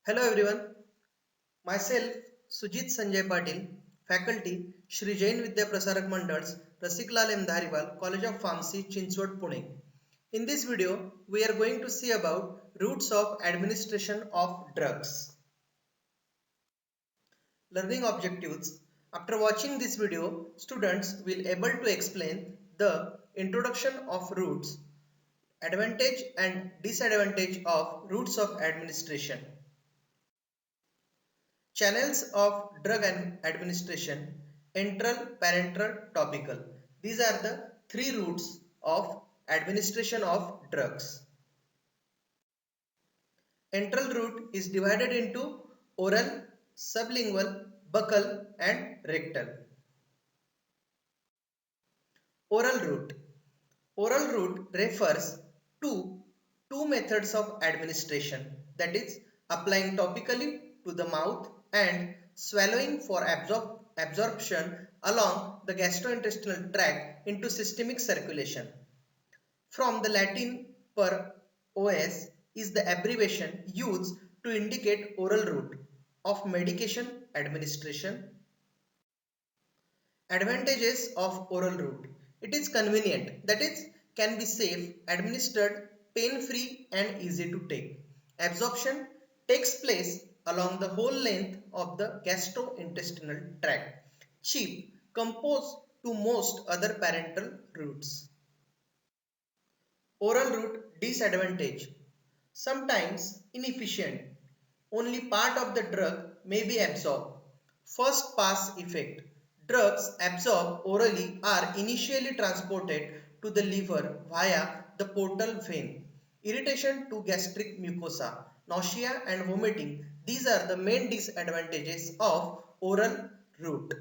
Hello everyone, myself Sujit Sanjay Patil, faculty Shri Jain Vidya Prasarak Mandals, Rasiklal M. Dhariwal, College of Pharmacy, Chinswad, Pune. In this video, we are going to see about routes of administration of drugs. Learning objectives. After watching this video, students will able to explain the introduction of routes, advantage and disadvantage of routes of administration. Channels of drug administration, enteral, parenteral, topical. These are the three routes of administration of drugs. Enteral route is divided into oral, sublingual, buccal and rectal. Oral route. Oral route refers to two methods of administration, that is applying topically to the mouth and swallowing for absorption along the gastrointestinal tract into systemic circulation. From the Latin per os is the abbreviation used to indicate oral route of medication administration. Advantages of oral route. It is convenient, that is, can be safe, administered, pain-free and easy to take. Absorption takes place along the whole length of the gastrointestinal tract. Cheap, composed to most other parenteral routes. Oral route disadvantage. Sometimes inefficient. Only part of the drug may be absorbed. First pass effect. Drugs absorbed orally are initially transported to the liver via the portal vein. Irritation to gastric mucosa, nausea and vomiting. These are the main disadvantages of oral route.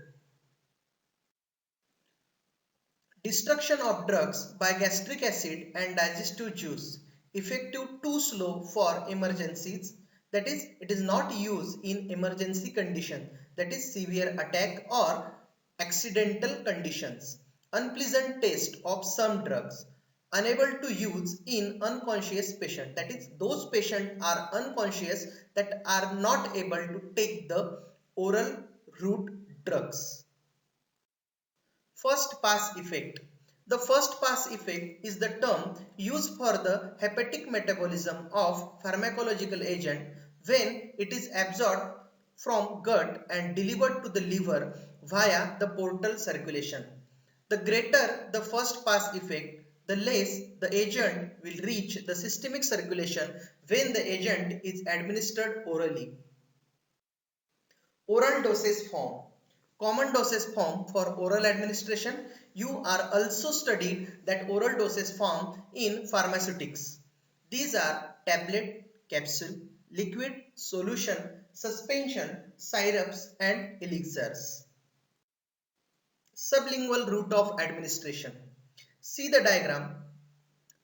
Destruction of drugs by gastric acid and digestive juice. Effective too slow for emergencies. That is, it is not used in emergency condition, that is severe attack or accidental conditions. Unpleasant taste of some drugs. Unable to use in unconscious patient. That is, those patients are unconscious that are not able to take the oral route drugs. First pass effect. The first pass effect is the term used for the hepatic metabolism of pharmacological agent when it is absorbed from gut and delivered to the liver via the portal circulation. The greater the first pass effect, the less the agent will reach the systemic circulation when the agent is administered orally. Oral dosage form. Common dosage form for oral administration. You are also studied that oral dosage form in pharmaceutics. These are tablet, capsule, liquid, solution, suspension, syrups and elixirs. Sublingual route of administration. See the diagram.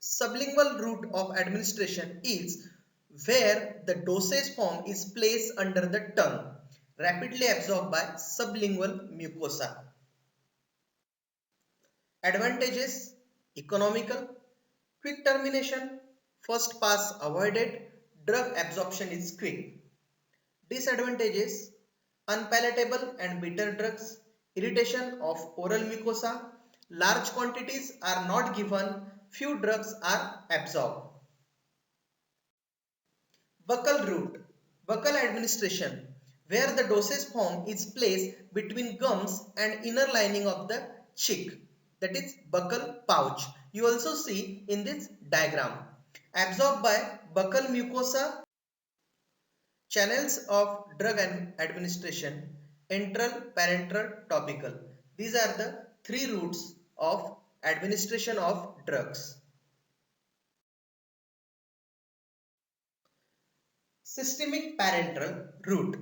Sublingual route of administration is where the dosage form is placed under the tongue, rapidly absorbed by sublingual mucosa. Advantages: economical, quick termination, first pass avoided, drug absorption is quick. Disadvantages: unpalatable and bitter drugs, irritation of oral mucosa, large quantities are not given, few drugs are absorbed. Buccal route. Buccal administration, where the dosage form is placed between gums and inner lining of the cheek, that is buccal pouch. You also see in this diagram. Absorbed by buccal mucosa. Channels of drug administration, enteral, parenteral, topical. These are the three routes of administration of drugs. Systemic parenteral route.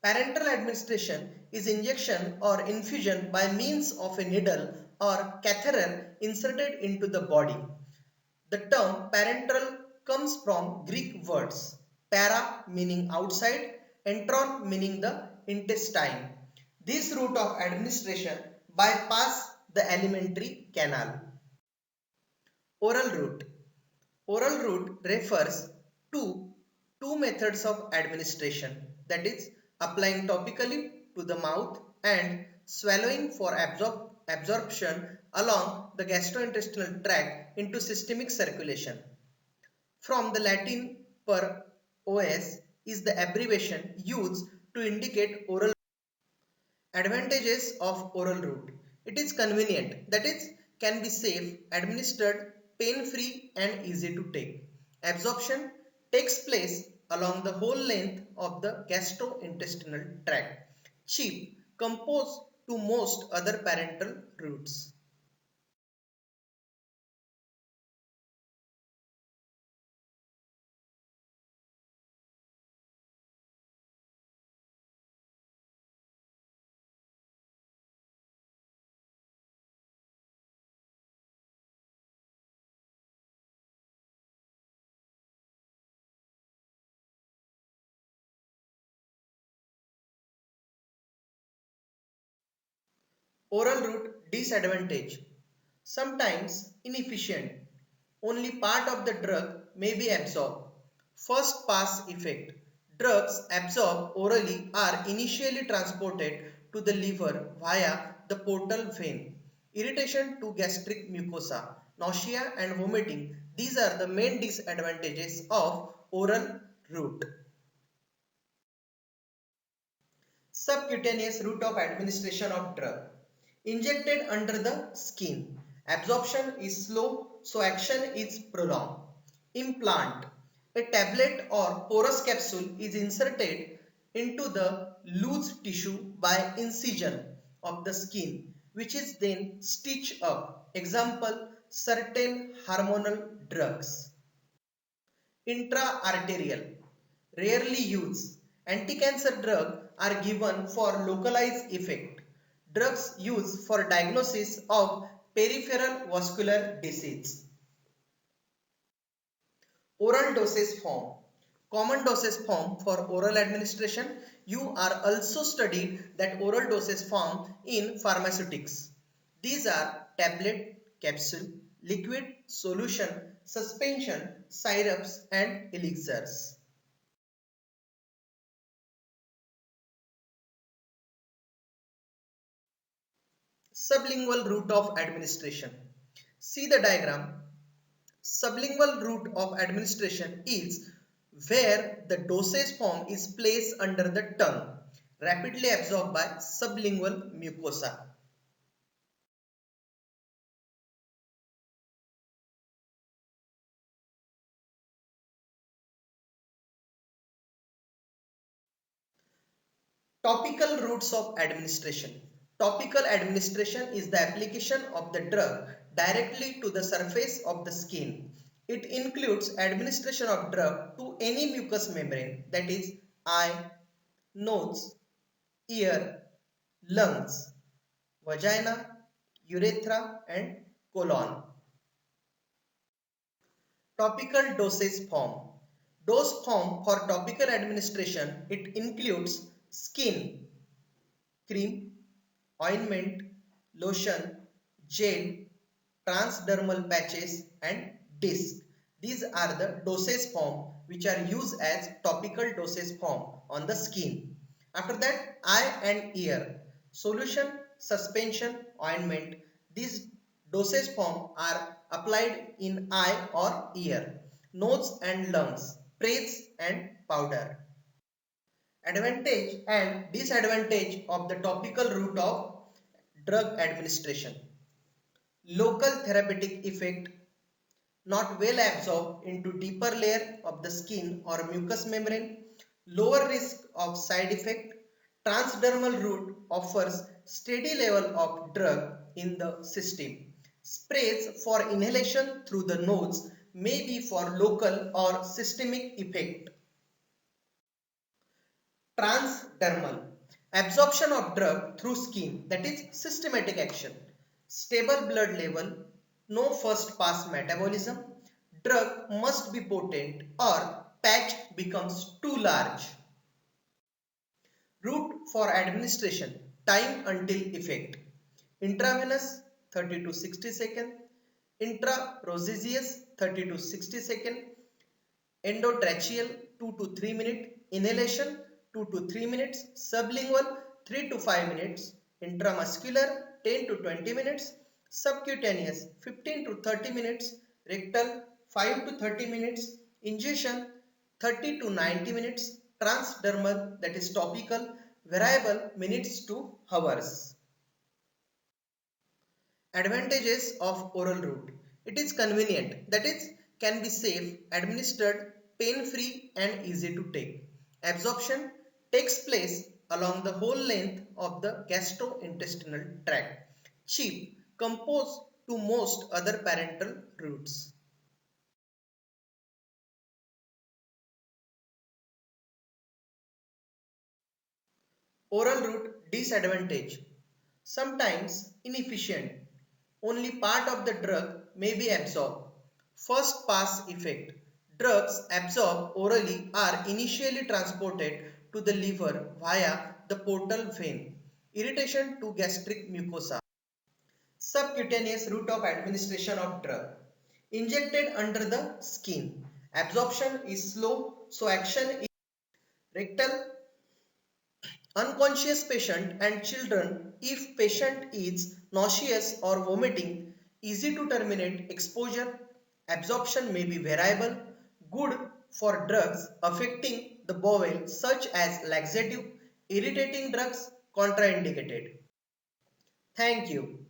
Parenteral administration is injection or infusion by means of a needle or catheter inserted into the body. The term parenteral comes from Greek words para meaning outside, entron meaning the intestine. This route of administration bypass the alimentary canal. Oral route. Oral route refers to two methods of administration, that is applying topically to the mouth and swallowing for absorption along the gastrointestinal tract into systemic circulation. From the Latin per os is the abbreviation used to indicate oral. Advantages of oral route. It is convenient, that is, can be safe, administered, pain-free and easy to take. Absorption takes place along the whole length of the gastrointestinal tract. Cheap, composed to most other parenteral routes. Oral route disadvantage. Sometimes inefficient. Only part of the drug may be absorbed. First pass effect. Drugs absorbed orally are initially transported to the liver via the portal vein. Irritation to gastric mucosa, nausea and vomiting. These are the main disadvantages of oral route. Subcutaneous route of administration of drug. Injected under the skin. Absorption is slow, so action is prolonged. Implant. A tablet or porous capsule is inserted into the loose tissue by incision of the skin, which is then stitched up. Example, certain hormonal drugs. Intra-arterial. Rarely used. Anti-cancer drugs are given for localized effect. Drugs used for diagnosis of peripheral vascular disease. Oral dosage form. Common dosage form for oral administration. You are also studied that oral dosage form in pharmaceutics. These are tablet, capsule, liquid, solution, suspension, syrups and elixirs. Sublingual route of administration. See the diagram. Sublingual route of administration is where the dosage form is placed under the tongue, rapidly absorbed by sublingual mucosa. Topical routes of administration. Topical administration is the application of the drug directly to the surface of the skin. It includes administration of drug to any mucous membrane, that is eye, nose, ear, lungs, vagina, urethra and colon. Topical dosage form. Dose form for topical administration, it includes skin, cream, ointment, lotion, gel, transdermal patches and disc. These are the dosage form which are used as topical dosage form on the skin. After that, eye and ear. Solution, suspension, ointment. These dosage form are applied in eye or ear. Nose and lungs. Sprays and powder. Advantage and disadvantage of the topical route of drug administration. Local therapeutic effect, not well absorbed into deeper layer of the skin or mucous membrane. Lower risk of side effect. Transdermal route offers steady level of drug in the system. Sprays for inhalation through the nose may be for local or systemic effect. Transdermal. Absorption of drug through skin, that is systematic action. Stable blood level, no first pass metabolism. Drug must be potent or patch becomes too large. Route for administration, time until effect. Intravenous 30 to 60 seconds. Intrarosaceous 30 to 60 seconds. endotracheal 2 to 3 minutes, inhalation 2 to 3 minutes, sublingual 3 to 5 minutes, intramuscular 10 to 20 minutes, subcutaneous 15 to 30 minutes, rectal 5 to 30 minutes, injection 30 to 90 minutes, transdermal that is topical variable minutes to hours. Advantages of oral route. It is convenient, that is, can be safe, administered, pain-free and easy to take. Absorption takes place along the whole length of the gastrointestinal tract. Cheap, composed to most other parenteral routes. Oral route disadvantage. Sometimes inefficient. Only part of the drug may be absorbed. First pass effect. Drugs absorbed orally are initially transported to the liver via the portal vein. Irritation to gastric mucosa. Subcutaneous route of administration of drug. Injected under the skin. Absorption is slow, so action is rectal. Unconscious patient and children, if patient is nauseous or vomiting, easy to terminate exposure, absorption may be variable, good for drugs affecting the bowel such as laxative, irritating drugs, contraindicated. Thank you.